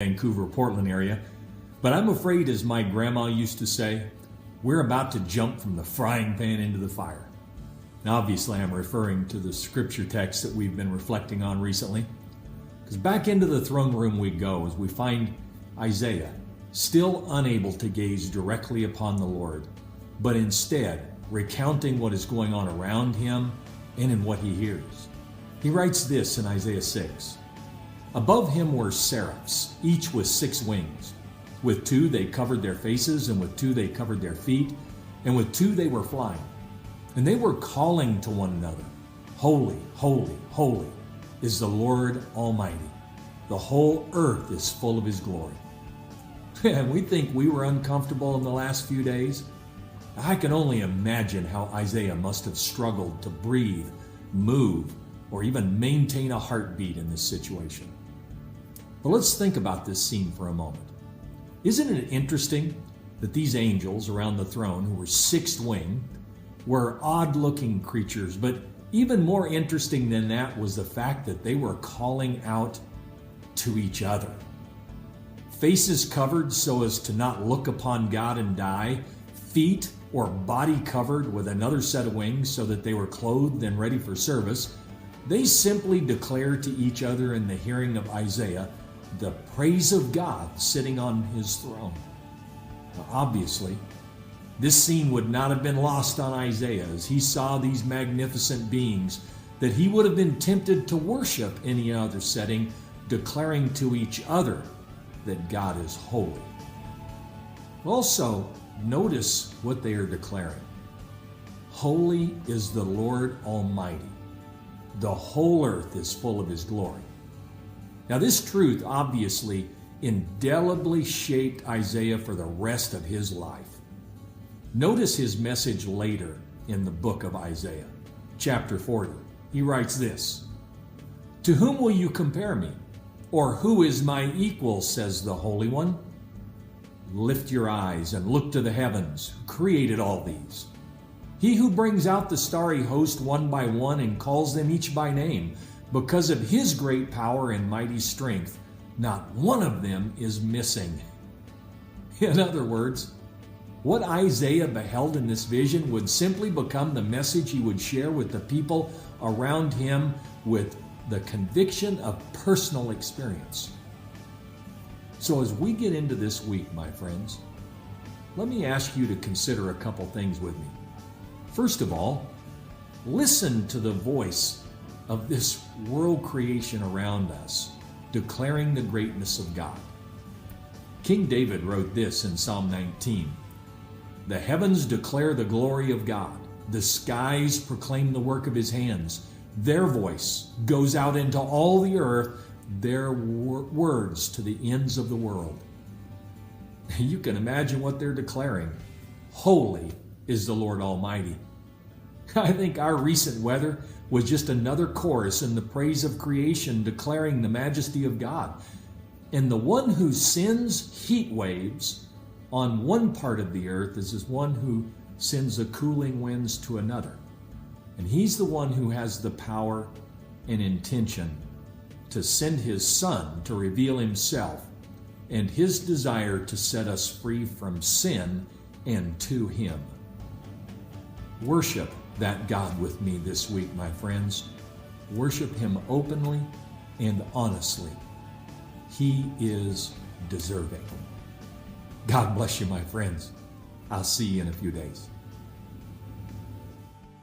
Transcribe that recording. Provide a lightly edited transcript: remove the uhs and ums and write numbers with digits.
Vancouver, Portland area. But I'm afraid, as my grandma used to say, we're about to jump from the frying pan into the fire. Now, obviously, I'm referring to the scripture text that we've been reflecting on recently. Because back into the throne room we go as we find Isaiah still unable to gaze directly upon the Lord, but instead recounting what is going on around him and in what he hears. He writes this in Isaiah 6. Above him were seraphs, each with 6 wings. With 2 they covered their faces, and with 2 they covered their feet, and with 2 they were flying. And they were calling to one another, Holy, holy, holy is the Lord Almighty. The whole earth is full of his glory. And we think we were uncomfortable in the last few days. I can only imagine how Isaiah must have struggled to breathe, move, or even maintain a heartbeat in this situation. But let's think about this scene for a moment. Isn't it interesting that these angels around the throne, who were 6th-winged, were odd-looking creatures, but even more interesting than that was the fact that they were calling out to each other. Faces covered so as to not look upon God and die, feet or body covered with another set of wings so that they were clothed and ready for service. They simply declare to each other in the hearing of Isaiah the praise of God sitting on his throne. Now, obviously, this scene would not have been lost on Isaiah as he saw these magnificent beings that he would have been tempted to worship in any other setting, declaring to each other that God is holy. Also, notice what they are declaring. Holy is the Lord Almighty. The whole earth is full of his glory. Now, this truth obviously indelibly shaped Isaiah for the rest of his life. Notice his message later in the book of Isaiah, chapter 40. He writes this, To whom will you compare me? Or who is my equal, says the Holy One? Lift your eyes and look to the heavens, who created all these. He who brings out the starry host one by one and calls them each by name, because of his great power and mighty strength, not one of them is missing. In other words, what Isaiah beheld in this vision would simply become the message he would share with the people around him with the conviction of personal experience. So as we get into this week, my friends, let me ask you to consider a couple things with me. First of all, listen to the voice of this world creation around us, declaring the greatness of God. King David wrote this in Psalm 19, The heavens declare the glory of God. The skies proclaim the work of his hands. Their voice goes out into all the earth, their words to the ends of the world. You can imagine what they're declaring. Holy is the Lord Almighty. I think our recent weather was just another chorus in the praise of creation declaring the majesty of God. And the one who sends heat waves on one part of the earth is one who sends the cooling winds to another. And he's the one who has the power and intention to send his Son to reveal himself and his desire to set us free from sin and to him. Worship that God with me this week, my friends. Worship him openly and honestly. He is deserving. God bless you, my friends. I'll see you in a few days.